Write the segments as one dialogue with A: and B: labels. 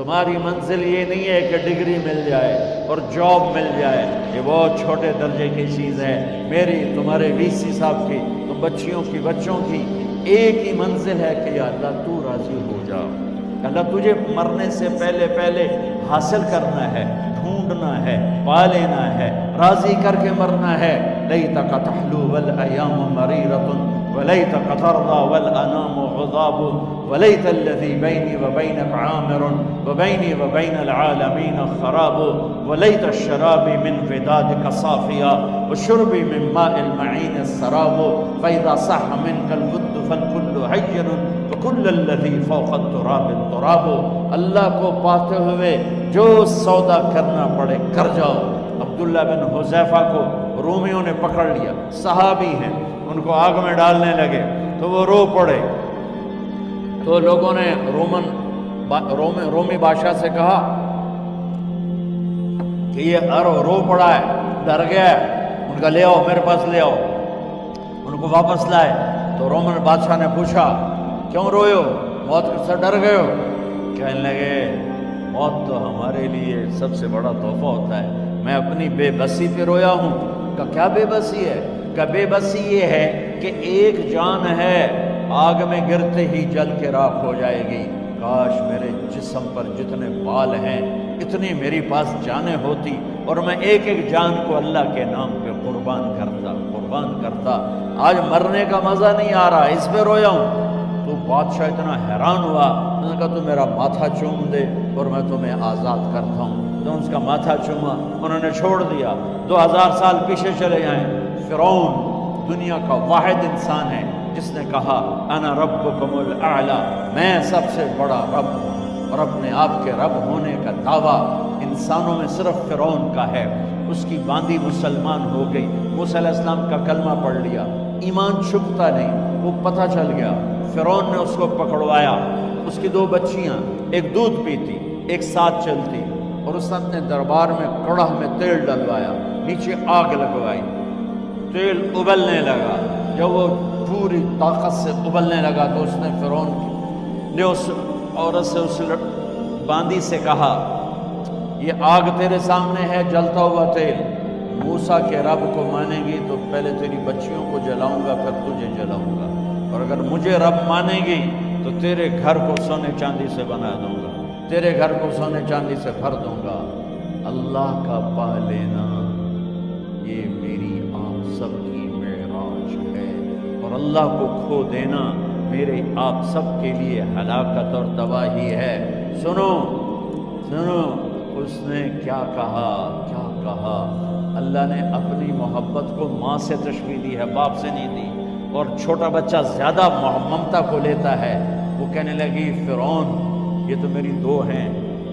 A: تمہاری منزل یہ نہیں ہے کہ ڈگری مل جائے اور جاب مل جائے، یہ بہت چھوٹے درجے کی چیز ہے۔ میری، تمہارے وی سی صاحب کی، تم بچوں کی ایک ہی منزل ہے کہ یا اللہ تو راضی ہو جا۔ اللہ تجھے مرنے سے پہلے حاصل کرنا ہے، ڈھونڈنا ہے، پا لینا ہے، راضی کر کے مرنا ہے۔ لیتک تحلو والایام مریرۃ ولیتک ترضی والانام غضاب ولیت الذی بینی وبینک عامر وبینی وبین العالمین خراب ولیت الشراب من ودادک صافیا وشربی من ماء المعین السراب فاذا صح منک الود فالکل حین وکل الذی فوق التراب التراب۔ اللہ کو پاتے ہوئے جو سودا کرنا پڑے کر جاؤ۔ عبداللہ بن حذیفہ کو رومیوں نے پکڑ لیا، صحابی ہیں، ان کو آگ میں ڈالنے لگے تو وہ رو پڑے، تو لوگوں نے رومی بادشاہ سے کہا کہ یہ رو پڑا ہے، ڈر گیا ہے، ان کا لے آؤ، میرے پاس لے آؤ۔ ان کو واپس لائے تو رومن بادشاہ نے پوچھا کیوں روئے ہو، موت سے ڈر گئے ہو؟ کہنے لگے موت تو ہمارے لیے سب سے بڑا تحفہ ہوتا ہے، میں اپنی بے بسی پہ رویا ہوں۔ کہ کیا بے بسی ہے؟ کہ بے بسی یہ ہے کہ ایک جان ہے آگ میں گرتے ہی جل کے راکھ ہو جائے گی، کاش میرے جسم پر جتنے بال ہیں اتنی میری پاس جانیں ہوتی اور میں ایک ایک جان کو اللہ کے نام پہ قربان کرتا۔ آج مرنے کا مزہ نہیں آ رہا، اس پہ رویا ہوں۔ تو بادشاہ اتنا حیران ہوا، انہوں نے کہا تو میرا ماتھا چوم دے اور میں تمہیں آزاد کرتا ہوں۔ تو اس کا ماتھا چوما، انہوں نے چھوڑ دیا۔ 2000 سال پیچھے چلے جائیں، فرعون دنیا کا واحد انسان ہے جس نے کہا انا ربکم الاعلی، میں سب سے بڑا رب ہوں، اور اپنے آپ کے رب ہونے کا دعویٰ انسانوں میں صرف فرعون کا ہے۔ اس کی باندی مسلمان ہو گئی، موسیٰ علیہ السلام کا کلمہ پڑھ لیا، ایمان چھپتا نہیں، وہ پتہ چل گیا۔ فرعون نے اس کو پکڑوایا، اس کی 2 بچیاں، ایک دودھ پیتی ایک ساتھ چلتی، اور اس نے اپنے دربار میں کڑاہ میں تیل ڈلوایا، نیچے آگ لگوائی، تیل ابلنے لگا۔ جب وہ پوری طاقت سے ابلنے لگا تو اس نے فرعون نے اس عورت سے، اس باندی سے کہا یہ آگ تیرے سامنے ہے، جلتا ہوا تیل، موسیٰ کے رب کو مانے گی تو پہلے تیری بچیوں کو جلاؤں گا پھر تجھے جلاؤں گا، اور اگر مجھے رب مانے گی تو تیرے گھر کو سونے چاندی سے بنا دوں گا، تیرے گھر کو سونے چاندی سے بھر دوں گا۔ اللہ کا پا لینا یہ میری آپ سب کی معراج ہے، اور اللہ کو کھو دینا میرے آپ سب کے لیے ہلاکت اور تباہی ہے۔ سنو اس نے کیا کہا؟ اللہ نے اپنی محبت کو ماں سے تشبیہ دی ہے، باپ سے نہیں دی، اور چھوٹا بچہ زیادہ ممتا کو لیتا ہے۔ وہ کہنے لگی فرعون یہ تو میری 2 ہیں،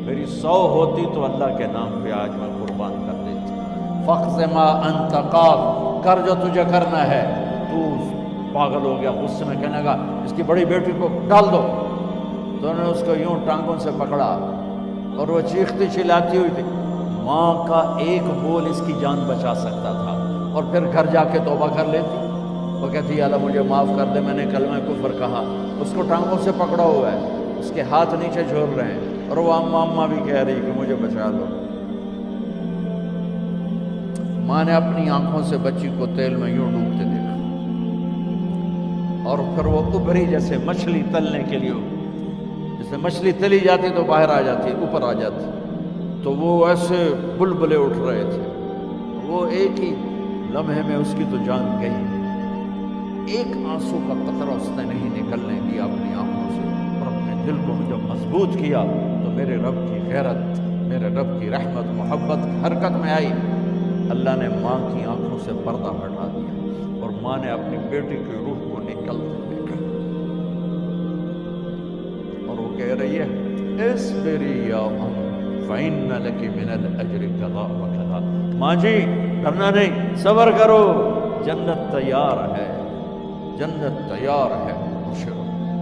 A: میری 100 ہوتی تو اللہ کے نام پہ آج میں قربان کر دیتی۔ فَقْضِ مَا أَنْتَ قَاضٍ، کر جو تجھے کرنا ہے۔ تو پاگل ہو گیا، غصے میں کہنے لگا اس کی بڑی بیٹی کو ڈال دو۔ تو انہوں نے اس کو یوں ٹانگوں سے پکڑا اور وہ چیختی چلاتی ہوئی تھی۔ ماں کا ایک بول اس کی جان بچا سکتا تھا، اور پھر گھر جا کے توبہ کر لیتی۔ وہ کہتی یا اللہ مجھے معاف کر دے، میں نے کلمہ کفر کہا۔ اس کو ٹانگوں سے پکڑا ہوا ہے، اس کے ہاتھ نیچے جھول رہے ہیں، اور وہ اماں بھی کہہ رہی کہ مجھے بچا دو۔ ماں نے اپنی آنکھوں سے بچی کو تیل میں یوں ڈوبتے دیکھا، اور پھر وہ ابھری جیسے مچھلی تلنے کے لیے، جیسے مچھلی تلی جاتی تو باہر آ جاتی، اوپر آ جاتی، تو وہ ایسے بلبلے اٹھ رہے تھے۔ وہ ایک ہی لمحے میں اس کی تو جان گئی، ایک آنسو کا قطرہ اس نے نہیں نکلنے دیا اپنی آنکھوں سے، اور اپنے دل کو جب مضبوط کیا تو میرے رب کی غیرت، میرے رب کی رحمت محبت حرکت میں آئی۔ اللہ نے ماں کی آنکھوں سے پردہ ہٹا دیا، اور ماں نے اپنی بیٹی کی روح کو نکلتے دیکھا، اور وہ کہہ رہی ہے اصبری یا ام فإن لک من الأجر کذا وکذا۔ ماں جی ڈرنا نہیں، صبر کرو، جنت تیار ہے، جنت تیار ہے۔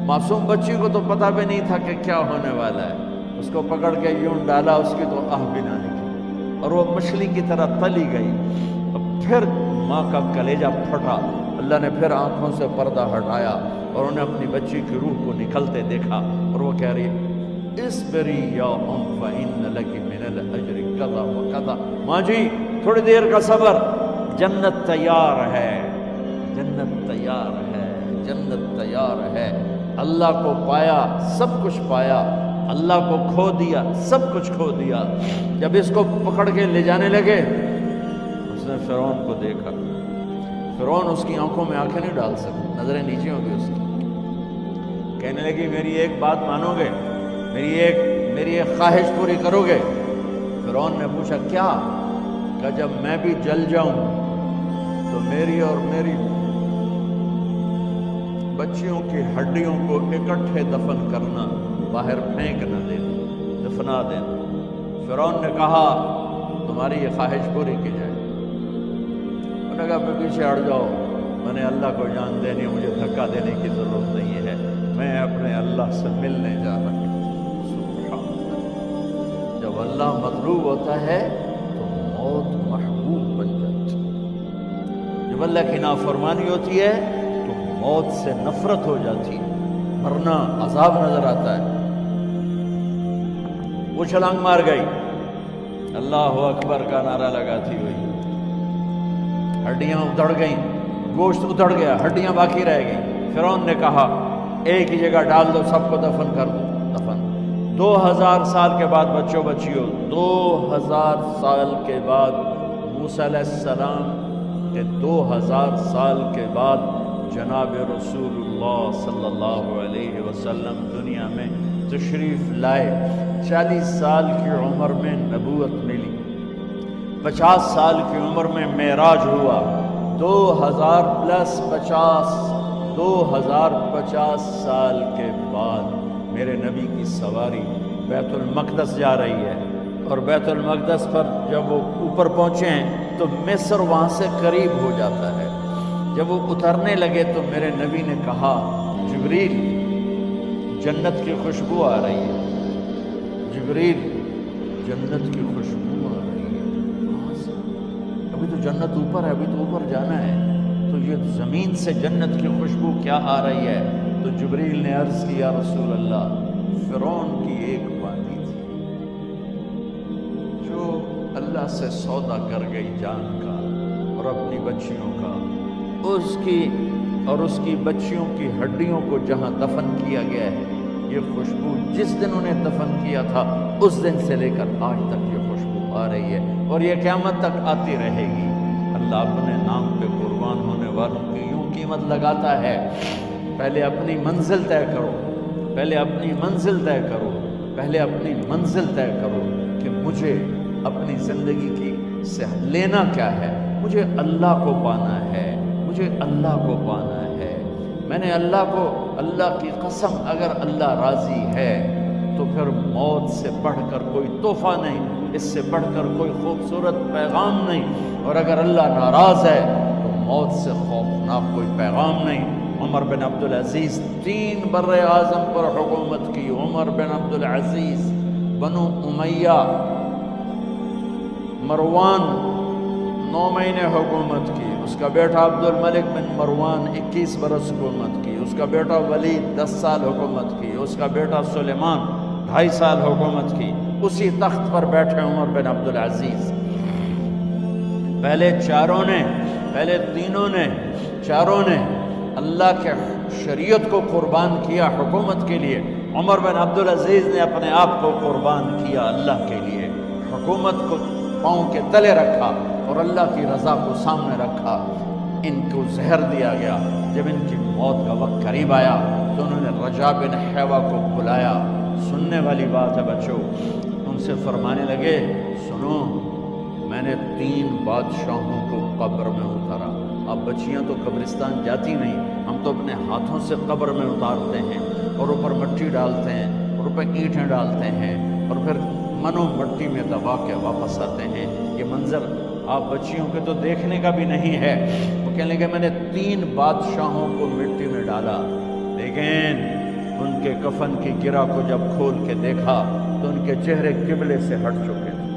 A: معصوم بچی کو تو پتہ بھی نہیں تھا کہ کیا ہونے والا ہے، اس کو پکڑ کے یوں ڈالا، اس کی تو آہ بھی نہ نکلی، اور وہ مچھلی کی طرح تلی گئی۔ پھر ماں کا کلیجہ پھٹا، اللہ نے پھر آنکھوں سے پردہ ہٹایا، اور انہیں اپنی بچی کی روح کو نکلتے دیکھا، اور وہ کہہ رہی اسبری یا فإن لک من الاجر کذا وکذا. ماں جی تھوڑی دیر کا صبر، جنت تیار ہے، جنت تیار ہے، جنت تیار ہے. اللہ کو پایا سب کچھ پایا، اللہ کو کھو دیا سب کچھ کھو دیا. جب اس کو پکڑ کے لے جانے لگے، اس نے فرعون کو دیکھا. فرعون اس کی آنکھوں میں آنکھیں نہیں ڈال سکتا، نظریں نیچے ہو گئی اس کی. کہنے لگی میری ایک بات مانو گے، میری ایک خواہش پوری کرو گے؟ فرعون نے پوچھا کیا؟ کہ جب میں بھی جل جاؤں تو میری اور میری بچیوں کی ہڈیوں کو اکٹھے دفن کرنا، باہر پھینک نہ دینا، دفنا دینا. فرعون نے کہا تمہاری یہ خواہش پوری کی جائے. انہوں نے کہا میں پیچھے ہٹ جاؤ، میں نے اللہ کو جان دینی، مجھے دھکا دینے کی ضرورت نہیں ہے، میں اپنے اللہ سے ملنے جا رہا ہوں. سبحان اللہ. جب اللہ مطلوب ہوتا ہے تو موت محبوب بن جاتی ہے. جب اللہ کی نافرمانی ہوتی ہے تو موت سے نفرت ہو جاتی ہے، مرنا عذاب نظر آتا ہے. وہ چھلانگ مار گئی، اللہ اکبر کا نعرہ لگاتی ہوئی. ہڈیاں ادھڑ گئیں، گوشت ادھڑ گیا، ہڈیاں باقی رہ گئیں. فرعون نے کہا ایک ہی جگہ ڈال دو، سب کو دفن کر دو. دفن 2000 سال کے بعد بچوں بچیوں، 2000 سال کے بعد موسیٰ علیہ السلام کے 2000 سال کے بعد جناب رسول اللہ صلی اللہ علیہ وسلم دنیا میں تشریف لائے. 40 سال کی عمر میں نبوت ملی، 50 سال کی عمر میں معراج ہوا. 2050 سال کے بعد میرے نبی کی سواری بیت المقدس جا رہی ہے. اور بیت المقدس پر جب وہ اوپر پہنچے ہیں تو مصر وہاں سے قریب ہو جاتا ہے. جب وہ اترنے لگے تو میرے نبی نے کہا جبریل جنت کی خوشبو آ رہی ہے، جبریل جنت کی خوشبو آ رہی ہے. ابھی تو جنت اوپر ہے، ابھی تو اوپر جانا ہے، تو یہ زمین سے جنت کی خوشبو کیا آ رہی ہے؟ تو جبریل نے عرض کی یا رسول اللہ فرعون کی ایک وادی تھی جو اللہ سے سودا کر گئی جان کا اور اپنی بچیوں کا، اس کی بچیوں کی ہڈیوں کو جہاں دفن کیا گیا ہے، یہ خوشبو جس دن انہیں دفن کیا تھا اس دن سے لے کر آج تک یہ خوشبو آ رہی ہے اور یہ قیامت تک آتی رہے گی. اللہ اپنے نام پہ قربان ہونے والوں کی یوں قیمت لگاتا ہے. پہلے اپنی منزل طے کرو، پہلے اپنی منزل طے کرو، پہلے اپنی منزل طے کرو کہ مجھے اپنی زندگی کی سے لینا کیا ہے. مجھے اللہ کو پانا ہے، مجھے اللہ کو پانا ہے. میں نے اللہ کی قسم اگر اللہ راضی ہے تو پھر موت سے بڑھ کر کوئی تحفہ نہیں، اس سے بڑھ کر کوئی خوبصورت پیغام نہیں. اور اگر اللہ ناراض ہے تو موت سے خوفناک کوئی پیغام نہیں. عمر بن عبدالعزیز 3 بر اعظم پر حکومت کی. عمر بن عبدالعزیز، بنو امیہ، مروان 9 مہینے حکومت کی. اس کا بیٹا عبد الملک بن مروان 21 برس حکومت کی. اس کا بیٹا ولید 10 سال حکومت کی. اس کا بیٹا سلیمان 2.5 سال حکومت کی. اسی تخت پر بیٹھے عمر بن عبدالعزیز. پہلے چاروں نے اللہ کے شریعت کو قربان کیا حکومت کے لیے. عمر بن عبدالعزیز نے اپنے آپ کو قربان کیا اللہ کے لیے. حکومت کو پاؤں کے تلے رکھا اور اللہ کی رضا کو سامنے رکھا. ان کو زہر دیا گیا. جب ان کی موت کا وقت قریب آیا تو انہوں نے رجا بن حیوہ کو بلایا. سننے والی بات ہے بچوں. ان سے فرمانے لگے سنو، میں نے 3 بادشاہوں کو قبر میں اتارا. اب بچیاں تو قبرستان جاتی نہیں، ہم تو اپنے ہاتھوں سے قبر میں اتارتے ہیں اور اوپر مٹی ڈالتے ہیں اور اوپر اینٹیں ڈالتے ہیں اور پھر منو مٹی میں دبا کے واپس آتے ہیں. یہ منظر آپ بچیوں کے تو دیکھنے کا بھی نہیں ہے. وہ کہنے لگے میں نے 3 بادشاہوں کو مٹی میں ڈالا، لیکن ان کے کفن کی گرہ کو جب کھول کے دیکھا تو ان کے چہرے قبلے سے ہٹ چکے تھے،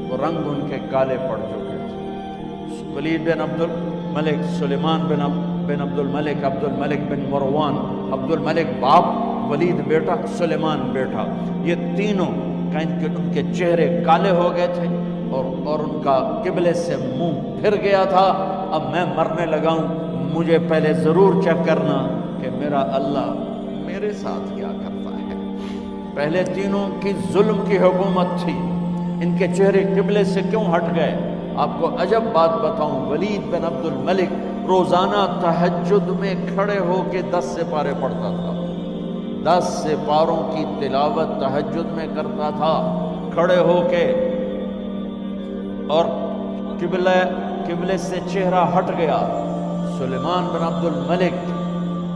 A: وہ رنگ ان کے کالے پڑ چکے تھے. ولید بن عبد الملک، سلیمان بن عبد الملک، عبد الملک بن مروان. عبد الملک باپ، ولید بیٹا، سلیمان بیٹا، یہ تینوں ان کے چہرے کالے ہو گئے تھے اور ان کا قبلے سے منہ پھر گیا تھا۔ اب میں مرنے لگا ہوں، مجھے پہلے ضرور چیک کرنا کہ میرا اللہ میرے ساتھ کیا کرتا ہے۔ پہلے تینوں کی ظلم کی حکومت تھی، ان کے چہرے قبلے سے کیوں ہٹ گئے؟ آپ کو عجب بات بتاؤں، ولید بن عبد الملک روزانہ تہجد میں کھڑے ہو کے 10 سپارے پڑھتا تھا، 10 سپاروں کی تلاوت تہجد میں کرتا تھا کھڑے ہو کے، اور قبلے سے چہرہ ہٹ گیا۔ سلیمان بن عبد الملک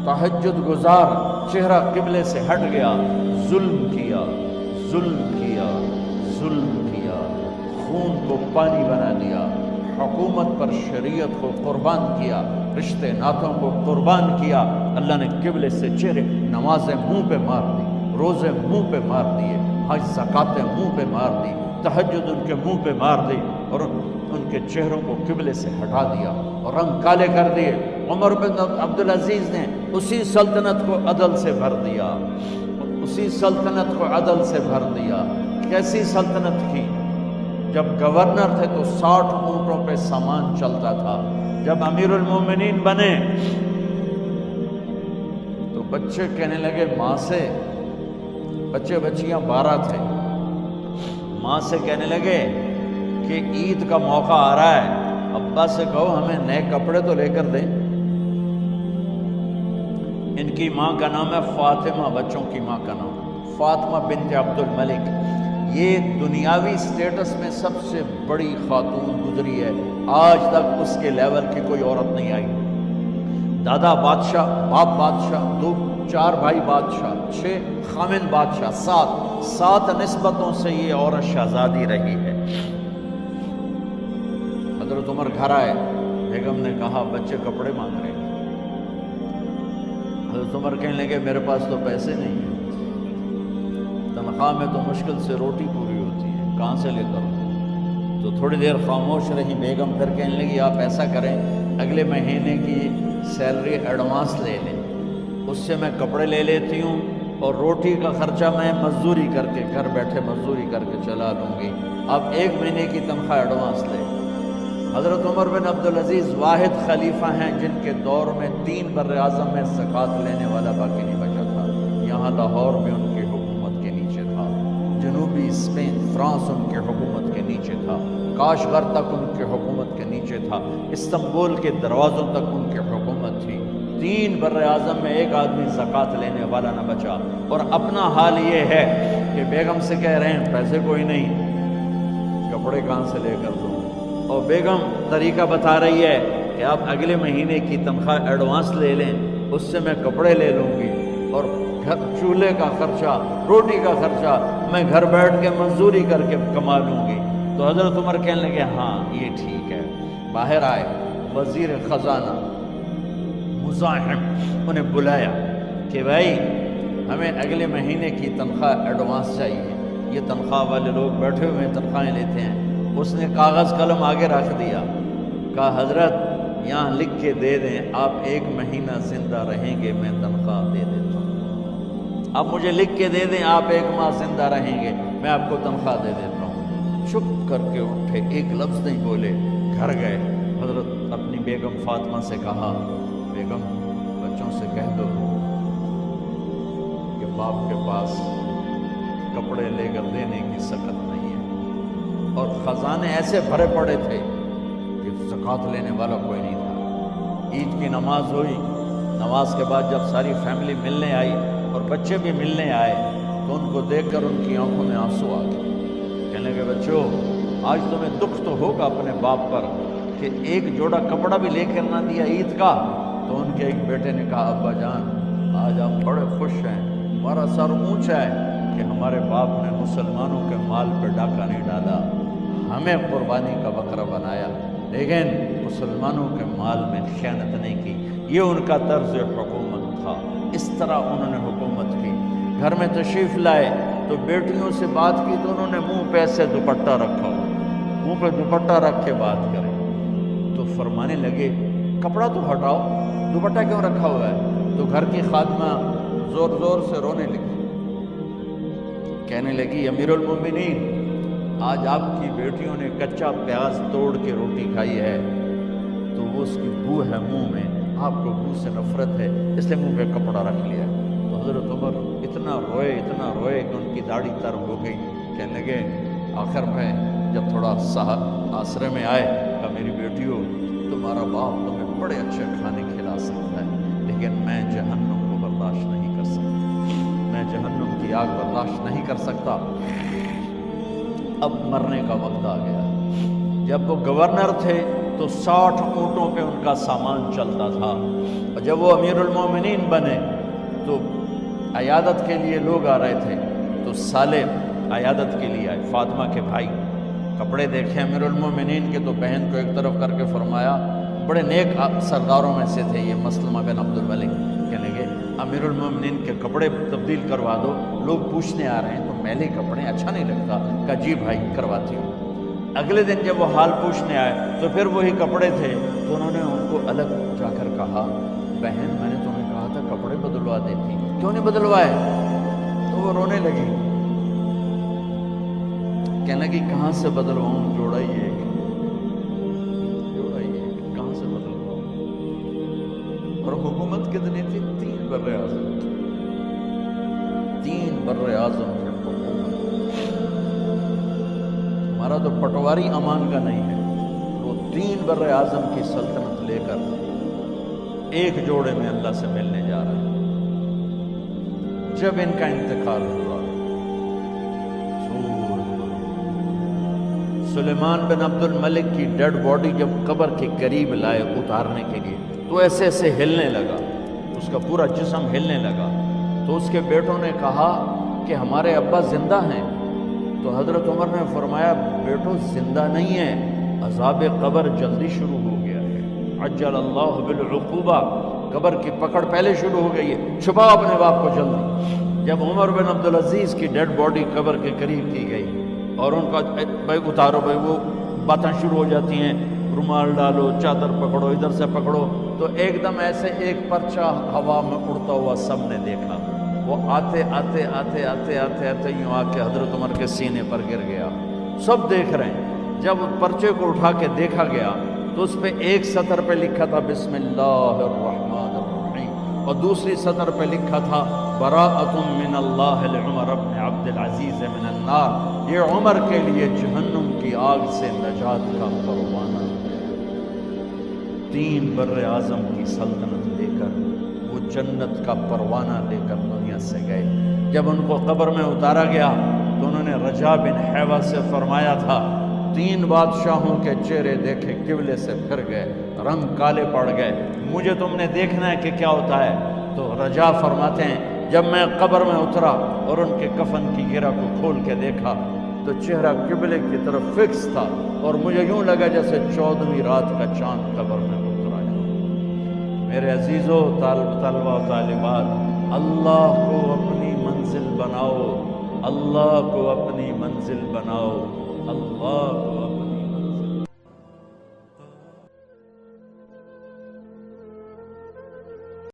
A: تہجد گزار، چہرہ قبلے سے ہٹ گیا، ظلم کیا، ظلم کیا، ظلم کیا، خون کو پانی بنا دیا، حکومت پر شریعت کو قربان کیا، رشتے ناتوں کو قربان کیا۔ اللہ نے قبلے سے چہرے، نمازیں منہ پہ مار دی، روزے منہ پہ مار دیے، حج زکاتیں منہ پہ مار دی، تہجد ان کے منہ پہ مار دی، اور ان کے چہروں کو قبلے سے ہٹا دیا اور رنگ کالے کر دیے۔ عمر بن عبدالعزیز نے اسی سلطنت کو عدل سے بھر دیا، اسی سلطنت کو عدل سے بھر دیا۔ کیسی سلطنت کی؟ جب گورنر تھے تو 60 اونٹوں پہ سامان چلتا تھا، جب امیر المومنین بنے تو بچے کہنے لگے ماں سے، بچے بچیاں 12 تھے، ماں سے کہنے لگے کہ عید کا موقع آ رہا ہے، ابا سے کہو ہمیں نئے کپڑے تو لے کر دیں۔ ان کی ماں کا نام ہے فاطمہ، بچوں کی ماں کا نام فاطمہ بنت عبد الملک۔ یہ دنیاوی سٹیٹس میں سب سے بڑی خاتون گزری ہے، آج تک اس کے لیول کی کوئی عورت نہیں آئی۔ دادا بادشاہ، باپ بادشاہ، 4 بھائی بادشاہ، 6 خامن بادشاہ، 7 نسبتوں سے یہ عورت شہزادی رہی ہے۔ حضرت عمر گھر آئے، بیگم نے کہا بچے کپڑے مانگ رہے ہیں۔ حضرت عمر کہنے لگے میرے پاس تو پیسے نہیں ہیں، تنخواہ میں تو مشکل سے روٹی پوری ہوتی ہے، کہاں سے لے کر؟ تو تھوڑی دیر خاموش رہی بیگم، پھر کہنے لگی آپ ایسا کریں اگلے مہینے کی سیلری ایڈوانس لے لیں، اس سے میں کپڑے لے لیتی ہوں اور روٹی کا خرچہ میں مزدوری کر کے، گھر بیٹھے مزدوری کر کے چلا لوں گی، آپ 1 مہینے کی تنخواہ ایڈوانس لیں۔ حضرت عمر بن عبدالعزیز واحد خلیفہ ہیں جن کے دور میں 3 براعظم میں زکوٰۃ لینے والا باقی نہیں بچا تھا۔ یہاں لاہور میں ان کی حکومت کے نیچے تھا، جنوبی اسپین فرانس ان کی حکومت کے نیچے تھا، کاشغر تک ان کی حکومت کے نیچے تھا، استنبول کے دروازوں تک ان کی حکومت تھی۔ 3 براعظم میں 1 آدمی زکوٰۃ لینے والا نہ بچا، اور اپنا حال یہ ہے کہ بیگم سے کہہ رہے ہیں پیسے کوئی نہیں، کپڑے کہاں سے لے کر دوں؟ اور بیگم طریقہ بتا رہی ہے کہ آپ اگلے مہینے کی تنخواہ ایڈوانس لے لیں، اس سے میں کپڑے لے لوں گی، اور چولہے کا خرچہ، روٹی کا خرچہ میں گھر بیٹھ کے مزدوری کر کے کما لوں گی۔ تو حضرت عمر کہنے لگے ہاں یہ ٹھیک ہے۔ باہر آئے وزیر خزانہ مزاحم، انہیں بلایا کہ بھائی ہمیں اگلے مہینے کی تنخواہ ایڈوانس چاہیے، یہ تنخواہ والے لوگ بیٹھے ہوئے تنخواہیں لیتے ہیں۔ اس نے کاغذ قلم آگے رکھ دیا، کہا حضرت یہاں لکھ کے دے دیں آپ 1 مہینہ زندہ رہیں گے میں تنخواہ دے دیتا ہوں، آپ مجھے لکھ کے دے دیں آپ 1 ماہ زندہ رہیں گے میں آپ کو تنخواہ دے دیتا ہوں۔ چپ کر کے اٹھے، ایک لفظ نہیں بولے، گھر گئے۔ حضرت اپنی بیگم فاطمہ سے کہا بیگم بچوں سے کہہ دو کہ باپ کے پاس کپڑے لے کر دینے کی سکت نہیں ہے، اور خزانے ایسے بھرے پڑے تھے کہ زکوٰۃ لینے والا کوئی نہیں تھا۔ عید کی نماز ہوئی، نماز کے بعد جب ساری فیملی ملنے آئی اور بچے بھی ملنے آئے تو ان کو دیکھ کر ان کی آنکھوں میں آنسو آ گئے۔ کہنے لگے بچوں آج تمہیں دکھ تو ہوگا اپنے باپ پر کہ 1 جوڑا کپڑا بھی لے کر نہ دیا عید کا۔ تو ان کے ایک بیٹے نے کہا ابا جان آج ہم بڑے خوش ہیں، ہمارا سر اونچا ہے کہ ہمارے باپ نے مسلمانوں کے مال پہ ڈاکہ نہیں ڈالا، ہمیں قربانی کا بکرا بنایا، لیکن مسلمانوں کے مال میں خیانت نہیں کی۔ یہ ان کا طرز حکومت تھا، اس طرح انہوں نے حکومت کی۔ گھر میں تشریف لائے تو بیٹیوں سے بات کی تو انہوں نے منہ پہ ایسے دوپٹہ رکھا ہو، منہ پہ دوپٹہ رکھ کے بات کرے تو فرمانے لگے کپڑا تو ہٹاؤ، دوپٹہ کیوں رکھا ہوا ہے؟ تو گھر کی خادمہ زور زور سے رونے لگی، کہنے لگی امیر المومنین، آج آپ کی بیٹیوں نے کچا پیاز توڑ کے روٹی کھائی ہے تو وہ اس کی بو ہے منہ میں، آپ کو بو سے نفرت ہے اس لیے منہ پہ کپڑا رکھ لیا۔ تو حضرت عمر اتنا روئے کہ ان کی داڑھی تر ہو گئی۔ کہنے لگے آخر میں جب تھوڑا آسرے میں آئے، کہا میری بیٹیوں، تمہارا باپ تمہیں بڑے اچھے کھانے کھلا سکتا ہے لیکن میں جہنم کو برداشت نہیں کر سکتا، میں جہنم کی آگ برداشت نہیں کر سکتا۔ اب مرنے کا وقت آ گیا۔ جب وہ گورنر تھے تو 60 اونٹوں پہ ان کا سامان چلتا تھا، اور جب وہ امیر المومنین بنے تو عیادت کے لیے لوگ آ رہے تھے، تو سالم عیادت کے لیے آئے، فاطمہ کے بھائی، کپڑے دیکھے امیر المومنین کے تو بہن کو ایک طرف کر کے فرمایا، بڑے نیک سرداروں میں سے تھے یہ مسلمہ بن عبد الملک، کہنے لگے امیر المومنین کے کپڑے تبدیل کروا دو، لوگ پوچھنے آ رہے ہیں تو میلے کپڑے اچھا نہیں لگتا۔ کہا جی بھائی کرواتی ہوں۔ اگلے دن جب وہ حال پوچھنے آئے تو پھر وہی کپڑے تھے، تو انہوں نے ان کو الگ جا کر کہا بہن میں نے تمہیں کہا تھا کپڑے بدلوا دیتی، کیوں نہیں بدلوائے؟ تو وہ رونے لگی، کہنے لگی کہاں سے بدلواؤں، جوڑا ہی ایک، کہاں سے بدلواؤں؟ اور حکومت کتنی تھی؟ 3 بر اعظم، 3 بر اعظم تھے حکومت۔ ہمارا تو پٹواری امان کا نہیں ہے، وہ 3 بر اعظم کی سلطنت لے کر ایک جوڑے میں اللہ سے ملنے جا رہا ہے۔ جب ان کا انتقال ہوا، سلیمان بن عبد الملک کی ڈیڈ باڈی جب قبر کے قریب لائے اتارنے کے لیے تو ایسے ایسے ہلنے لگا، اس کا پورا جسم ہلنے لگا۔ تو اس کے بیٹوں نے کہا کہ ہمارے ابا زندہ ہیں، تو حضرت عمر نے فرمایا بیٹو زندہ نہیں ہے، عذاب قبر جلدی شروع ہو گیا ہے، عجل اللہ بالعقوبہ، قبر کی پکڑ پہلے شروع ہو گئی ہے، چھپاؤ اپنے باپ کو جلدی۔ جب عمر بن عبدالعزیز کی ڈیڈ باڈی قبر کے قریب کی گئی اور ان کا بھائی اتارو، بھائی وہ باتیں شروع ہو جاتی ہیں، رومال ڈالو، چادر پکڑو، ادھر سے پکڑو، تو ایک دم ایسے ایک پرچہ ہوا میں اڑتا ہوا سب نے دیکھا، وہ آتے آتے آتے آتے آتے آتے یوں آ کے حضرت عمر کے سینے پر گر گیا، سب دیکھ رہے ہیں۔ جب پرچے کو اٹھا کے دیکھا گیا تو اس پہ ایک سطر پہ لکھا تھا بسم اللہ الرحمن الرحیم، اور دوسری سطر پہ لکھا تھا براءۃ من اللہ لعمر بن عبد العزیز من النار، یہ عمر کے لیے جہنم کی آگ سے نجات کا پروانہ۔ 3 بر اعظم کی سلطنت لے کر وہ جنت کا پروانہ لے کر دنیا سے گئے۔ جب ان کو قبر میں اتارا گیا تو انہوں نے رجا بن حیوہ سے فرمایا تھا 3 بادشاہوں کے چہرے دیکھے قبلے سے پھر گئے، رنگ کالے پڑ گئے، مجھے تم نے دیکھنا ہے کہ کیا ہوتا ہے؟ تو رجا فرماتے ہیں جب میں قبر میں اترا اور ان کے کفن کی گرہ کو کھول کے دیکھا تو چہرہ قبلے کی طرف فکس تھا، اور مجھے یوں لگا جیسے 14ویں رات کا چاند قبر میں اترا ہے۔ میرے عزیزو، طلبہ و طالبات، اللہ کو اپنی منزل بناؤ، اللہ کو اپنی منزل بناؤ، اللہ کو اپنی